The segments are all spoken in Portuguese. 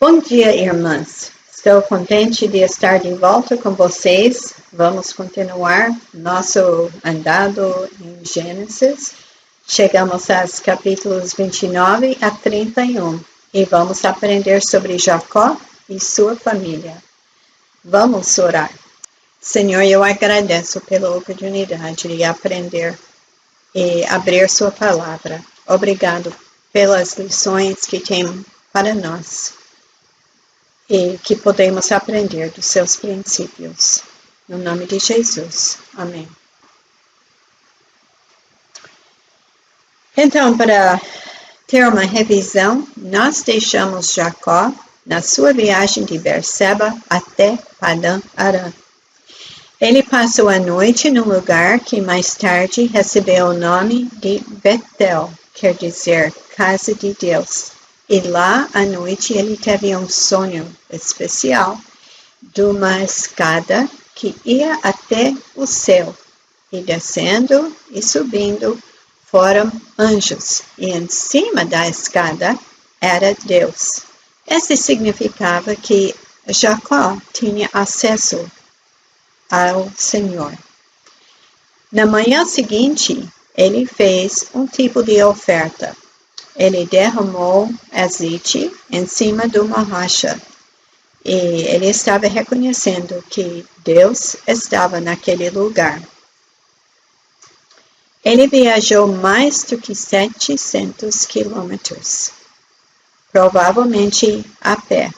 Bom dia, irmãs. Estou contente de estar de volta com vocês. Vamos continuar nosso andado em Gênesis. Chegamos aos capítulos 29 a 31 e vamos aprender sobre Jacó e sua família. Vamos orar. Senhor, eu agradeço pela oportunidade de aprender e abrir sua palavra. Obrigado pelas lições que tem para nós e que podemos aprender dos seus princípios. No nome de Jesus. Amém. Então, para ter uma revisão, nós deixamos Jacó na sua viagem de Berseba até Padã Arã. Ele passou a noite num lugar que mais tarde recebeu o nome de Betel, quer dizer, casa de Deus. E lá, à noite, ele teve um sonho especial de uma escada que ia até o céu. E descendo e subindo foram anjos. E em cima da escada era Deus. Isso significava que Jacó tinha acesso ao Senhor. Na manhã seguinte, ele fez um tipo de oferta. Ele derramou azeite em cima de uma rocha e ele estava reconhecendo que Deus estava naquele lugar. Ele viajou mais do que 700 quilômetros, provavelmente a pé.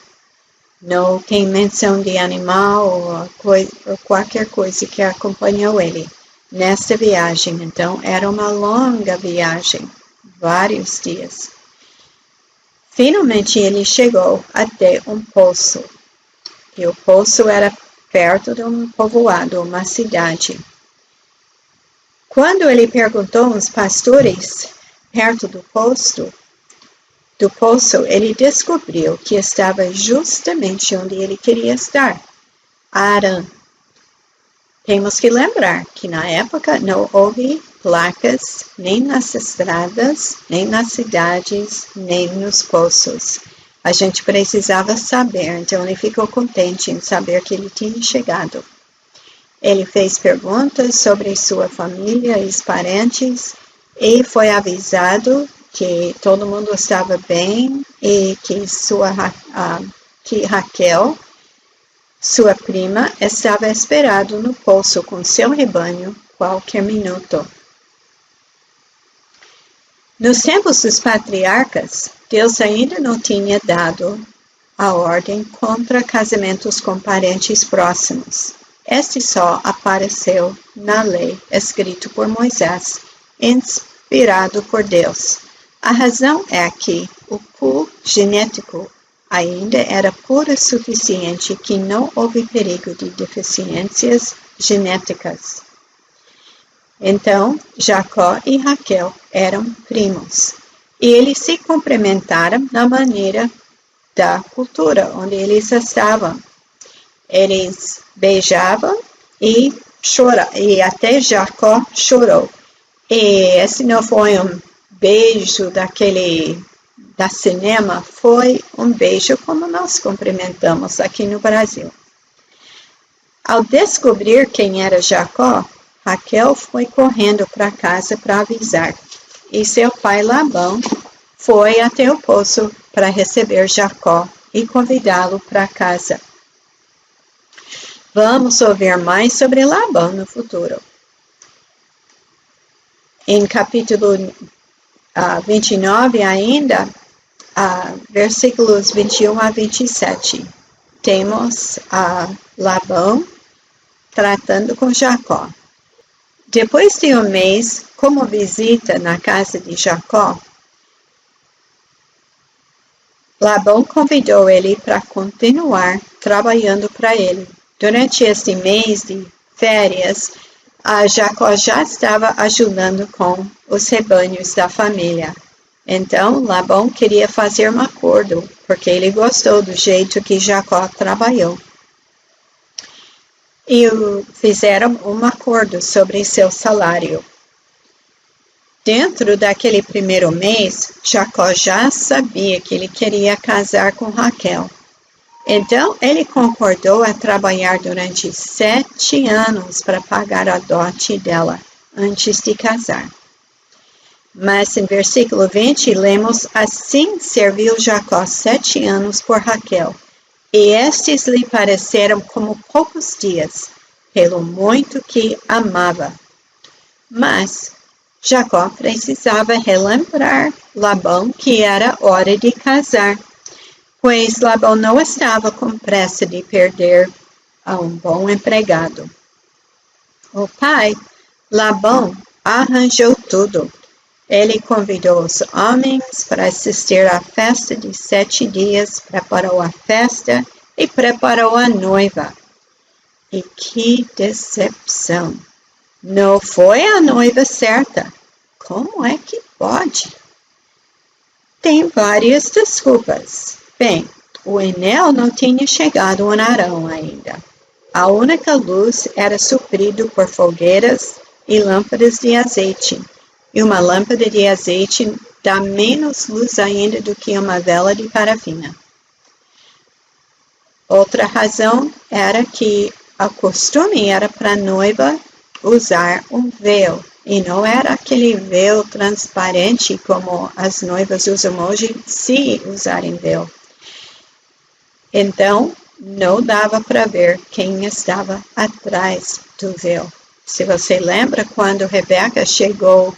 Não tem menção de animal ou qualquer coisa que acompanhou ele nesta viagem. Então, era uma longa viagem. Vários dias. Finalmente ele chegou até um poço. E o poço era perto de um povoado, uma cidade. Quando ele perguntou aos pastores perto do poço, ele descobriu que estava justamente onde ele queria estar, Arã. Temos que lembrar que na época não houve placas nem nas estradas, nem nas cidades, nem nos poços. A gente precisava saber, então ele ficou contente em saber que ele tinha chegado. Ele fez perguntas sobre sua família e os parentes e foi avisado que todo mundo estava bem e que Raquel, sua prima, estava esperando no poço com seu rebanho qualquer minuto. Nos tempos dos patriarcas, Deus ainda não tinha dado a ordem contra casamentos com parentes próximos. Este só apareceu na lei escrita por Moisés, inspirado por Deus. A razão é que o pool genético ainda era puro o suficiente que não houve perigo de deficiências genéticas. Então, Jacó e Raquel eram primos. E eles se complementaram na maneira da cultura onde eles estavam. Eles beijavam e choravam, e até Jacó chorou. E esse não foi um beijo da cinema, foi um beijo como nós cumprimentamos aqui no Brasil. Ao descobrir quem era Jacó, Raquel foi correndo para casa para avisar. E seu pai Labão foi até o poço para receber Jacó e convidá-lo para casa. Vamos ouvir mais sobre Labão no futuro. Em capítulo 29 ainda, versículos 21 a 27, temos Labão tratando com Jacó. Depois de um mês, como visita na casa de Jacó, Labão convidou ele para continuar trabalhando para ele. Durante este mês de férias, Jacó já estava ajudando com os rebanhos da família. Então, Labão queria fazer um acordo, porque ele gostou do jeito que Jacó trabalhou. E fizeram um acordo sobre seu salário. Dentro daquele primeiro mês, Jacó já sabia que ele queria casar com Raquel. Então, ele concordou a trabalhar durante 7 anos para pagar a dote dela, antes de casar. Mas em versículo 20, lemos: assim serviu Jacó 7 anos por Raquel, e estes lhe pareceram como poucos dias, pelo muito que amava. Mas Jacó precisava relembrar Labão que era hora de casar, pois Labão não estava com pressa de perder a um bom empregado. O pai, Labão, arranjou tudo. Ele convidou os homens para assistir à festa de 7 dias, preparou a festa e preparou a noiva. E que decepção! Não foi a noiva certa. Como é que pode? Tem várias desculpas. Bem, o Enel não tinha chegado em Arão ainda. A única luz era suprido por fogueiras e lâmpadas de azeite. E uma lâmpada de azeite dá menos luz ainda do que uma vela de parafina. Outra razão era que o costume era para a noiva usar um véu, e não era aquele véu transparente como as noivas usam hoje, se usarem véu. Então, não dava para ver quem estava atrás do véu. Se você lembra, quando Rebeca chegou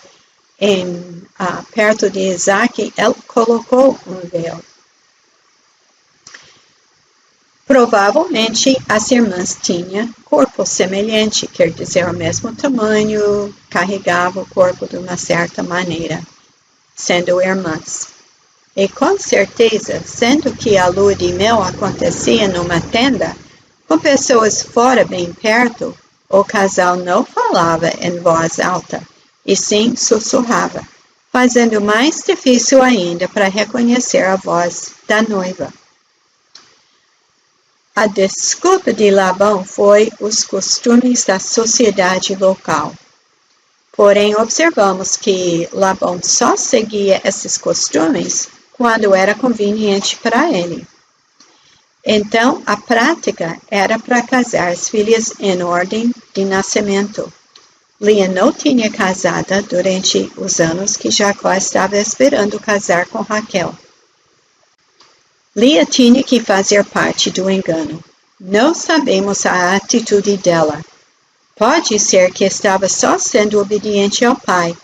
perto de Isaac, ela colocou um véu. Provavelmente as irmãs tinham corpo semelhante, quer dizer, o mesmo tamanho, carregavam o corpo de uma certa maneira, sendo irmãs. E com certeza, sendo que a lua de mel acontecia numa tenda, com pessoas fora bem perto, o casal não falava em voz alta, e sim sussurrava, fazendo mais difícil ainda para reconhecer a voz da noiva. A desculpa de Labão foi os costumes da sociedade local. Porém, observamos que Labão só seguia esses costumes quando era conveniente para ele. Então, a prática era para casar as filhas em ordem de nascimento. Lia não tinha casado durante os anos que Jacó estava esperando casar com Raquel. Lia tinha que fazer parte do engano. Não sabemos a atitude dela. Pode ser que estava só sendo obediente ao pai,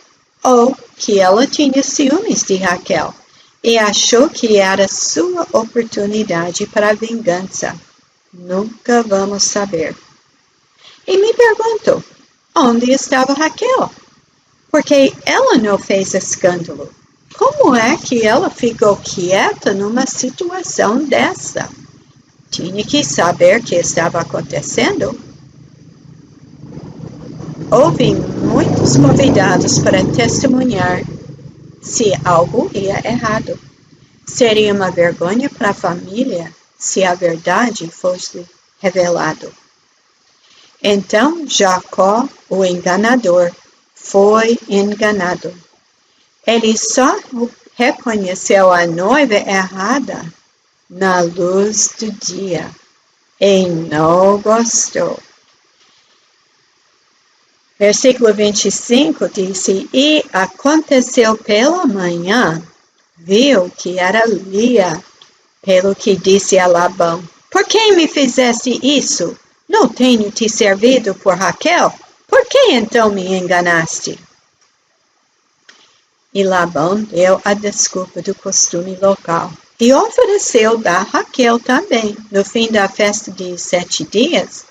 ou que ela tinha ciúmes de Raquel e achou que era sua oportunidade para a vingança. Nunca vamos saber. E me pergunto, onde estava Raquel? Porque ela não fez escândalo. Como é que ela ficou quieta numa situação dessa? Tinha que saber o que estava acontecendo. Houve muitos convidados para testemunhar se algo ia errado. Seria uma vergonha para a família se a verdade fosse revelada. Então Jacó, o enganador, foi enganado. Ele só reconheceu a noiva errada na luz do dia e não gostou. Versículo 25 disse: e aconteceu pela manhã, viu que era Lia, pelo que disse a Labão: por que me fizeste isso? Não tenho te servido por Raquel? Por que então me enganaste? E Labão deu a desculpa do costume local e ofereceu dar Raquel também, no fim da festa de 7 dias,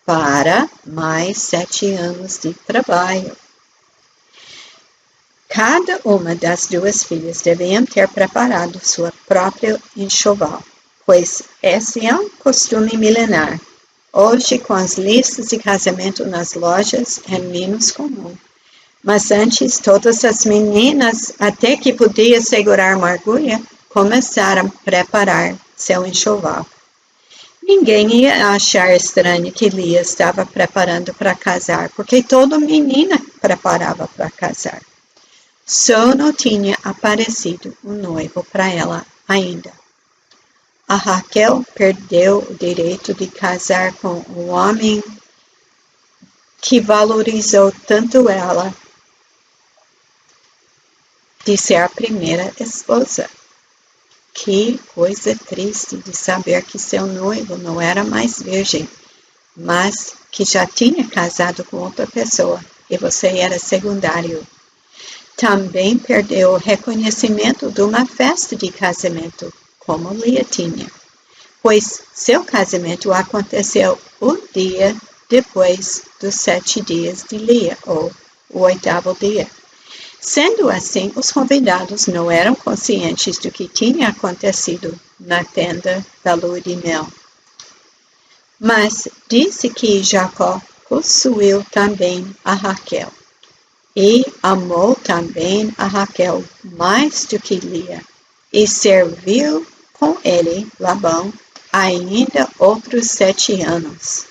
para mais 7 anos de trabalho. Cada uma das 2 filhas deviam ter preparado sua própria enxoval, pois esse é um costume milenar. Hoje, com as listas de casamento nas lojas, é menos comum. Mas antes, todas as meninas, até que podia segurar uma agulha, começaram a preparar seu enxoval. Ninguém ia achar estranho que Lia estava preparando para casar, porque toda menina preparava para casar. Só não tinha aparecido um noivo para ela ainda. A Raquel perdeu o direito de casar com um homem que valorizou tanto ela, de ser a primeira esposa. Que coisa triste de saber que seu noivo não era mais virgem, mas que já tinha casado com outra pessoa e você era secundário. Também perdeu o reconhecimento de uma festa de casamento, como Lia tinha, pois seu casamento aconteceu o dia depois dos 7 dias de Lia, ou o 8º dia. Sendo assim, os convidados não eram conscientes do que tinha acontecido na tenda da lua de mel. Mas disse que Jacó possuiu também a Raquel, e amou também a Raquel mais do que Lia, e serviu com ele, Labão, ainda outros 7 anos.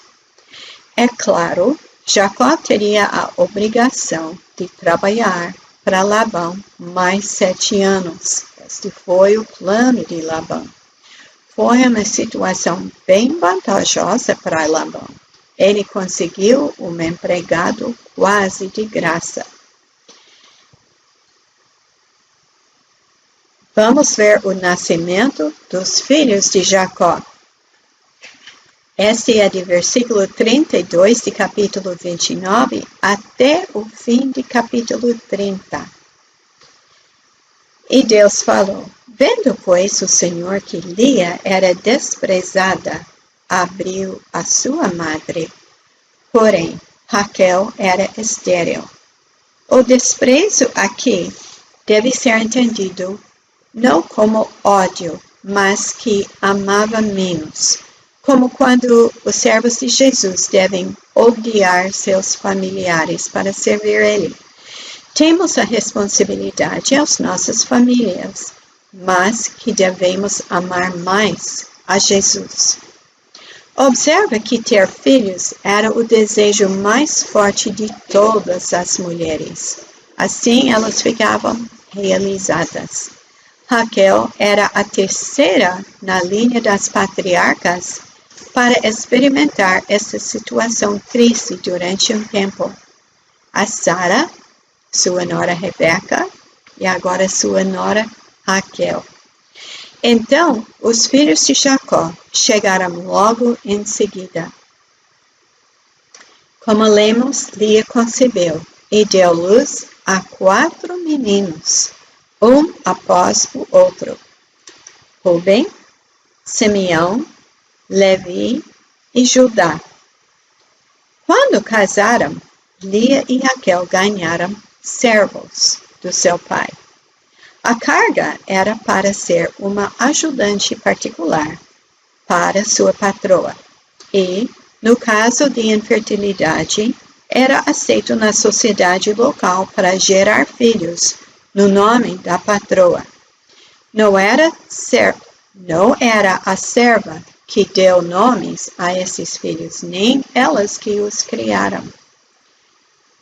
É claro, Jacó teria a obrigação de trabalhar para Labão mais 7 anos. Este foi o plano de Labão. Foi uma situação bem vantajosa para Labão. Ele conseguiu um empregado quase de graça. Vamos ver o nascimento dos filhos de Jacó. Este é de versículo 32 de capítulo 29 até o fim de capítulo 30. E Deus falou: vendo, pois, o Senhor que Lia era desprezada, abriu a sua madre. Porém, Raquel era estéril. O desprezo aqui deve ser entendido não como ódio, mas que amava menos, como quando os servos de Jesus devem odiar seus familiares para servir Ele. Temos a responsabilidade às nossas famílias, mas que devemos amar mais a Jesus. Observa que ter filhos era o desejo mais forte de todas as mulheres. Assim elas ficavam realizadas. Raquel era a terceira na linha das patriarcas para experimentar essa situação triste durante um tempo. A Sara, sua nora Rebeca, e agora sua nora Raquel. Então, os filhos de Jacó chegaram logo em seguida. Como lemos, Lia concebeu e deu luz a 4 meninos, um após o outro: Rubem, Simeão, Levi e Judá. Quando casaram, Lia e Raquel ganharam servos do seu pai. A carga era para ser uma ajudante particular para sua patroa e, no caso de infertilidade, era aceito na sociedade local para gerar filhos no nome da patroa. Não era a serva que deu nomes a esses filhos, nem elas que os criaram.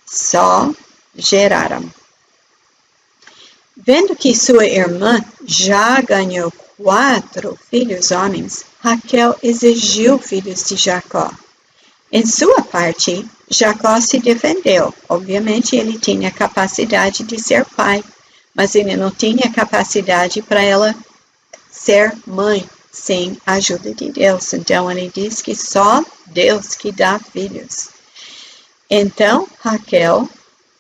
Só geraram. Vendo que sua irmã já ganhou 4 filhos homens, Raquel exigiu filhos de Jacó. Em sua parte, Jacó se defendeu. Obviamente, ele tinha capacidade de ser pai, mas ele não tinha capacidade para ela ser mãe sem a ajuda de Deus. Então, ele diz que só Deus que dá filhos. Então, Raquel,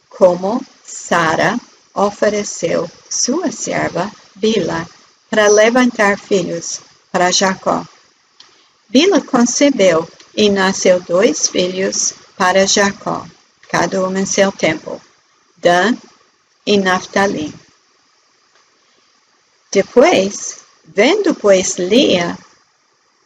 como Sara, ofereceu sua serva, Bila, para levantar filhos para Jacó. Bila concebeu e nasceu 2 filhos para Jacó, cada um em seu tempo, Dan e Naftali. Depois, vendo pois Lia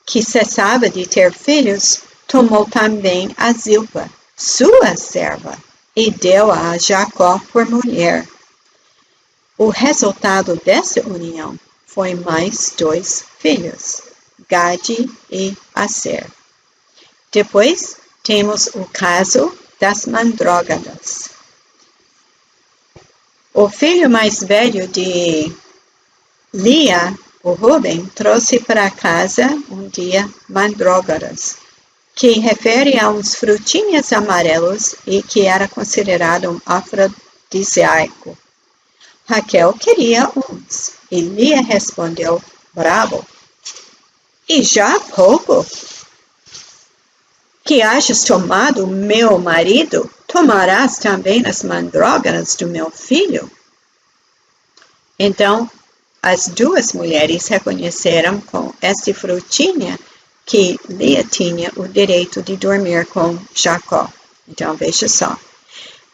que cessava de ter filhos, tomou também a Zilpa, sua serva, e deu-a a Jacó por mulher. O resultado dessa união foi mais 2 filhos, Gade e Aser. Depois, temos o caso das mandrógadas. O filho mais velho de Lia O Rubem trouxe para casa um dia mandrágoras, que refere a uns frutinhas amarelos e que era considerado um afrodisíaco. Raquel queria uns, e Lia respondeu, bravo, e já há pouco que hajas tomado meu marido, tomarás também as mandrágoras do meu filho? Então, as duas mulheres reconheceram com esta frutinha que Lia tinha o direito de dormir com Jacó. Então, veja só.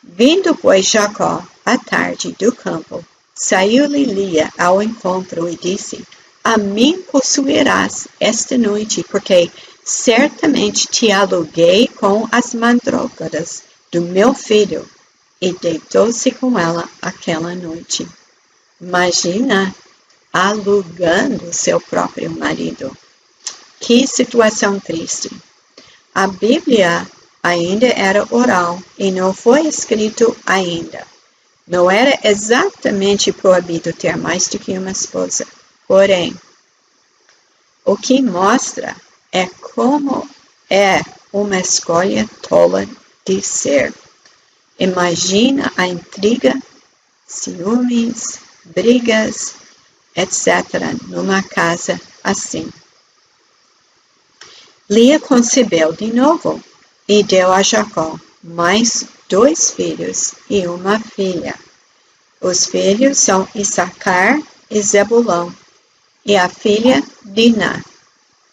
Vindo, pois, Jacó, à tarde do campo, saiu-lhe Lia ao encontro e disse, a mim possuirás esta noite, porque certamente te aluguei com as mandrágoras do meu filho. E deitou-se com ela aquela noite. Imagina alugando seu próprio marido. Que situação triste. A Bíblia ainda era oral e não foi escrito ainda. Não era exatamente proibido ter mais do que uma esposa. Porém, o que mostra é como é uma escolha tola de ser. Imagina a intriga, ciúmes, brigas, etc., numa casa assim. Lia concebeu de novo e deu a Jacó mais 2 filhos e uma filha. Os filhos são Issacar e Zebulão, e a filha Diná.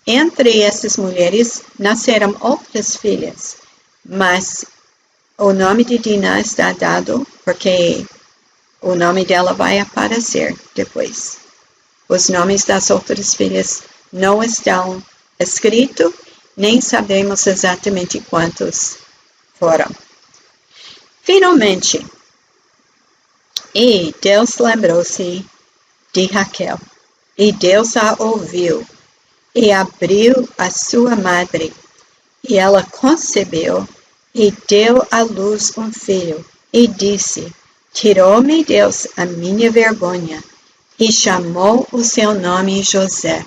Entre essas mulheres nasceram outras filhas, mas o nome de Diná está dado porque o nome dela vai aparecer depois. Os nomes das outras filhas não estão escritos, nem sabemos exatamente quantos foram. Finalmente, e Deus lembrou-se de Raquel, e Deus a ouviu, e abriu a sua madre, e ela concebeu, e deu à luz um filho, e disse, tirou-me Deus a minha vergonha, e chamou o seu nome José.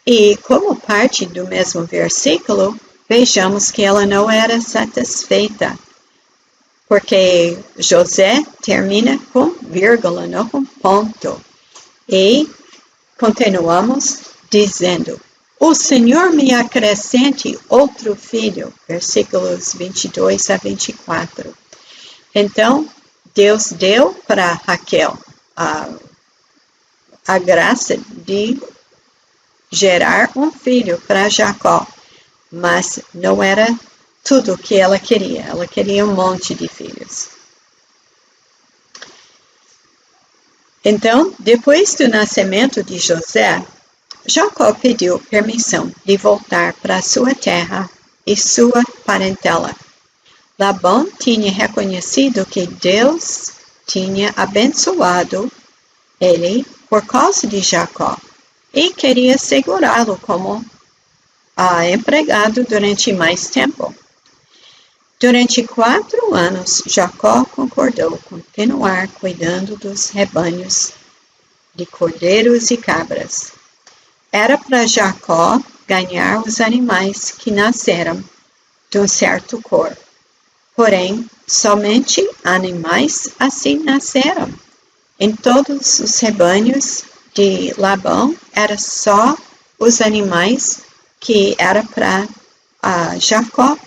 E como parte do mesmo versículo, vejamos que ela não era satisfeita, porque José termina com vírgula, não com ponto. E continuamos dizendo, o Senhor me acrescente outro filho, versículos 22 a 24. Então, Deus deu para Raquel a graça de gerar um filho para Jacó, mas não era tudo o que ela queria um monte de filhos. Então, depois do nascimento de José, Jacó pediu permissão de voltar para sua terra e sua parentela. Labão tinha reconhecido que Deus tinha abençoado ele por causa de Jacó e queria segurá-lo como empregado durante mais tempo. Durante 4 anos, Jacó concordou continuar cuidando dos rebanhos de cordeiros e cabras. Era para Jacó ganhar os animais que nasceram de um certo cor. Porém, somente animais assim nasceram. Em todos os rebanhos de Labão, era só os animais que era para Jacó.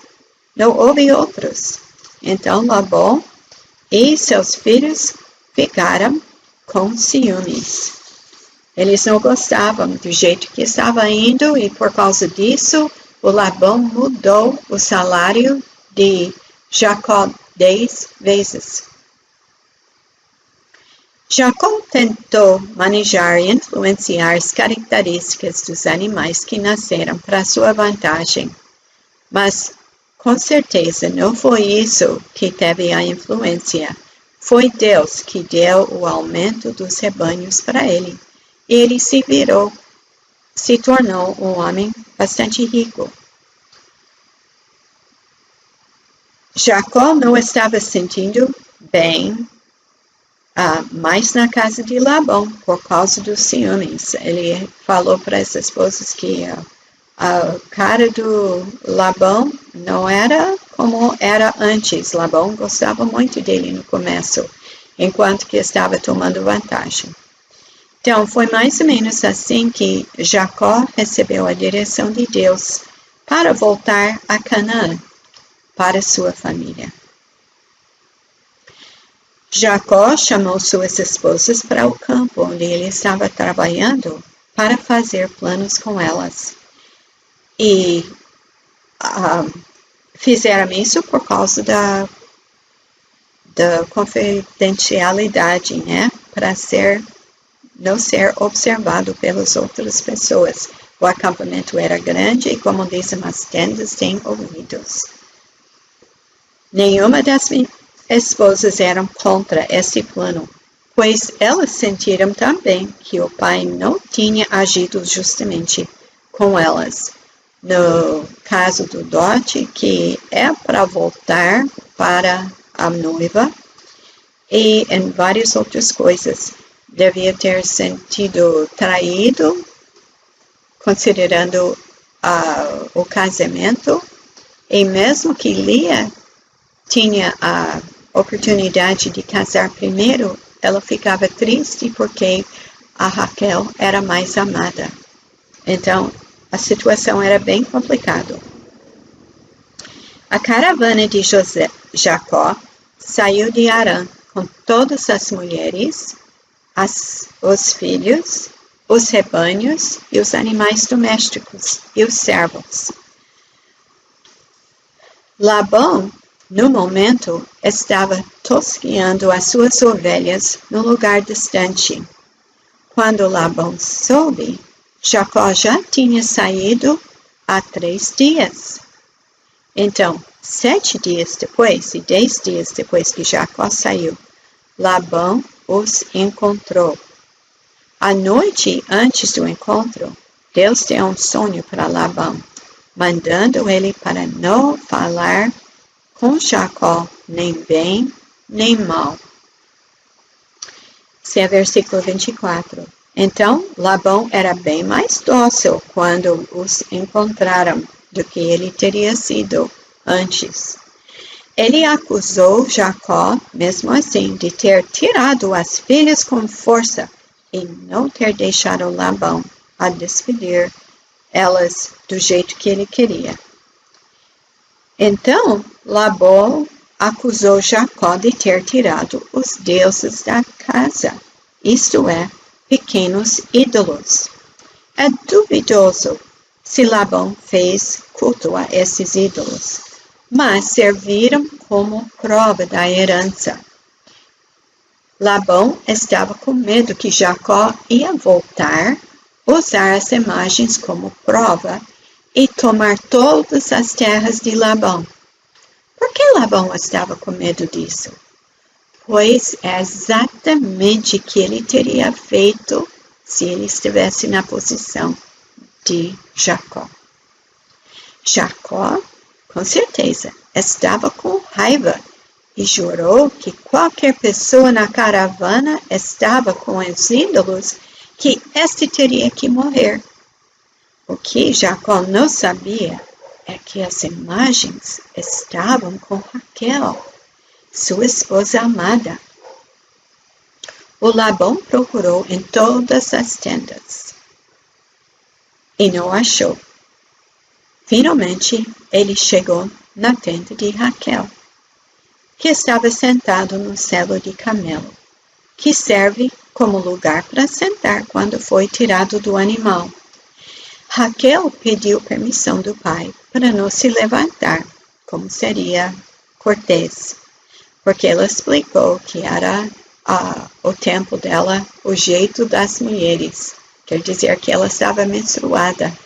Não houve outros. Então, Labão e seus filhos ficaram com ciúmes. Eles não gostavam do jeito que estava indo e, por causa disso, o Labão mudou o salário de Jacó 10 vezes. Jacó tentou manejar e influenciar as características dos animais que nasceram para sua vantagem, mas com certeza não foi isso que teve a influência. Foi Deus que deu o aumento dos rebanhos para ele. Ele se tornou um homem bastante rico. Jacó não estava sentindo bem mais na casa de Labão, por causa dos ciúmes. Ele falou para as esposas que a cara do Labão não era como era antes. Labão gostava muito dele no começo, enquanto que estava tomando vantagem. Então, foi mais ou menos assim que Jacó recebeu a direção de Deus para voltar a Canaã, para sua família. Jacó chamou suas esposas para o campo onde ele estava trabalhando para fazer planos com elas. E fizeram isso por causa da confidencialidade, né? Para não ser observado pelas outras pessoas. O acampamento era grande e, como dizem, as tendas têm ouvidos. Nenhuma das esposas eram contra esse plano, pois elas sentiram também que o pai não tinha agido justamente com elas. No caso do dote, que é para voltar para a noiva, e em várias outras coisas. Devia ter sentido traído, considerando o casamento, e mesmo que Lia tinha a oportunidade de casar primeiro, ela ficava triste porque a Raquel era mais amada. Então, a situação era bem complicada. A caravana de Jacó saiu de Harã com todas as mulheres, os filhos, os rebanhos e os animais domésticos e os servos. Labão, no momento, estava tosqueando as suas ovelhas no lugar distante. Quando Labão soube, Jacó já tinha saído há 3 dias. Então, 7 dias depois e 10 dias depois que Jacó saiu, Labão os encontrou. À noite antes do encontro, Deus deu um sonho para Labão, mandando ele para não falar com Jacó, nem bem, nem mal. Esse é versículo 24. Então, Labão era bem mais dócil quando os encontraram do que ele teria sido antes. Ele acusou Jacó, mesmo assim, de ter tirado as filhas com força e não ter deixado Labão a despedir elas do jeito que ele queria. Então, Labão acusou Jacó de ter tirado os deuses da casa, isto é, pequenos ídolos. É duvidoso se Labão fez culto a esses ídolos, mas serviram como prova da herança. Labão estava com medo que Jacó ia voltar, usar as imagens como prova e tomar todas as terras de Labão. Por que Labão estava com medo disso? Pois é exatamente o que ele teria feito se ele estivesse na posição de Jacó. Jacó, com certeza, estava com raiva e jurou que qualquer pessoa na caravana estava com os ídolos, que este teria que morrer. O que Jacó não sabia é que as imagens estavam com Raquel, sua esposa amada. O Labão procurou em todas as tendas e não achou. Finalmente, ele chegou na tenda de Raquel, que estava sentado no selo de camelo, que serve como lugar para sentar quando foi tirado do animal. Raquel pediu permissão do pai para não se levantar, como seria cortês, porque ela explicou que era o tempo dela, o jeito das mulheres, quer dizer que ela estava menstruada.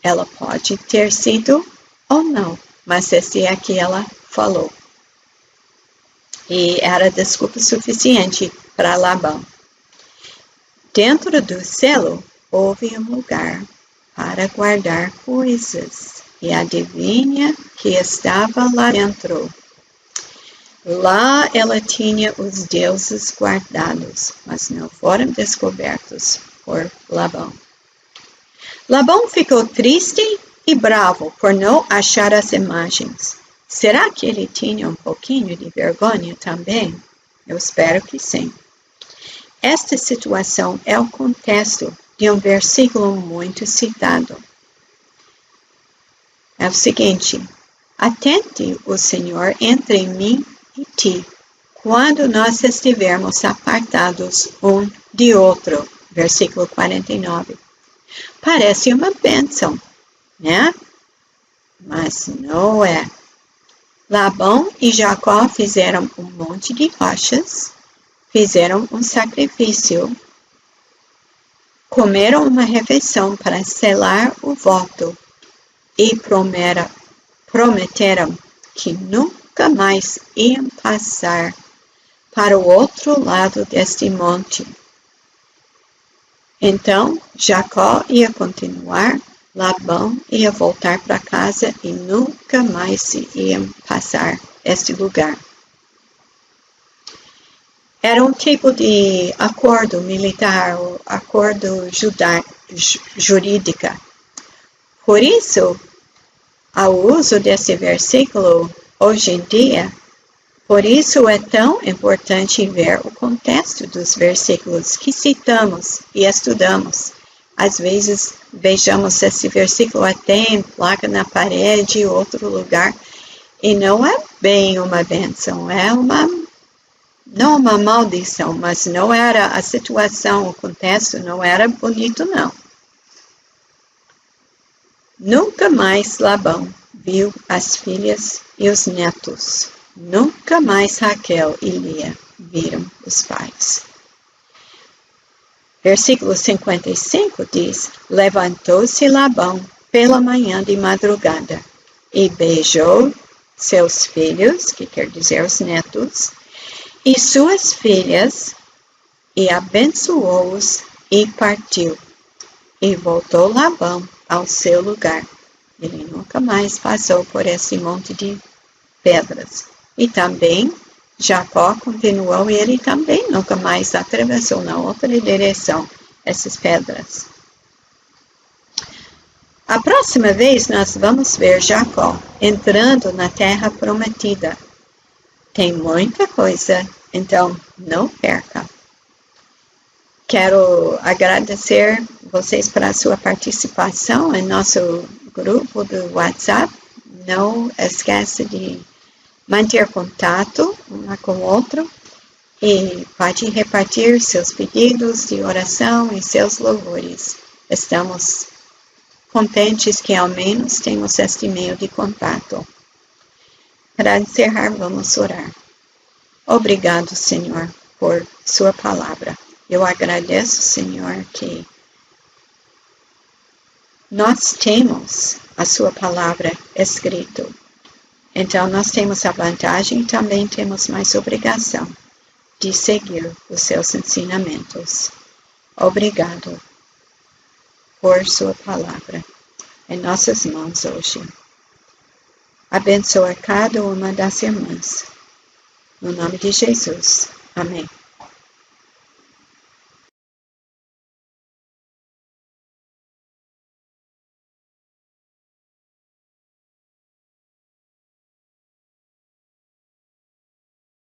Ela pode ter sido ou não, mas esse é que ela falou. E era desculpa suficiente para Labão. Dentro do selo, houve um lugar para guardar coisas, e adivinha que estava lá dentro? Lá ela tinha os deuses guardados, mas não foram descobertos por Labão. Labão ficou triste e bravo por não achar as imagens. Será que ele tinha um pouquinho de vergonha também? Eu espero que sim. Esta situação é o contexto de um versículo muito citado. É o seguinte: atente o Senhor entre mim e ti, quando nós estivermos apartados um de outro. Versículo 49. Parece uma bênção, né? Mas não é. Labão e Jacó fizeram um monte de rochas, fizeram um sacrifício, comeram uma refeição para selar o voto e prometeram que nunca mais iam passar para o outro lado deste monte. Então, Jacó ia continuar, Labão ia voltar para casa e nunca mais iam passar este lugar. Era um tipo de acordo militar, ou acordo jurídico. Por isso, ao uso desse versículo hoje em dia, por isso é tão importante ver o contexto dos versículos que citamos e estudamos. Às vezes, vejamos esse versículo até em placa na parede, outro lugar, e não é bem uma bênção, não uma maldição, mas não era a situação, o contexto não era bonito, não. Nunca mais Labão viu as filhas e os netos. Nunca mais Raquel e Lia viram os pais. Versículo 55 diz: levantou-se Labão pela manhã de madrugada e beijou seus filhos, que quer dizer os netos, e suas filhas, e abençoou-os e partiu. E voltou Labão ao seu lugar. Ele nunca mais passou por esse monte de pedras. E também Jacó continuou e ele também nunca mais atravessou na outra direção essas pedras. A próxima vez nós vamos ver Jacó entrando na terra prometida. Tem muita coisa, então não perca. Quero agradecer vocês pela sua participação em nosso grupo do WhatsApp. Não esqueça de manter contato um com o outro e pode repartir seus pedidos de oração e seus louvores. Estamos contentes que ao menos temos este meio de contato. Para encerrar, vamos orar. Obrigado, Senhor, por sua palavra. Eu agradeço, Senhor, que nós temos a sua palavra escrito. Então, nós temos a vantagem e também temos mais obrigação de seguir os seus ensinamentos. Obrigado por sua palavra em nossas mãos hoje. Abençoa cada uma das irmãs. No nome de Jesus. Amém.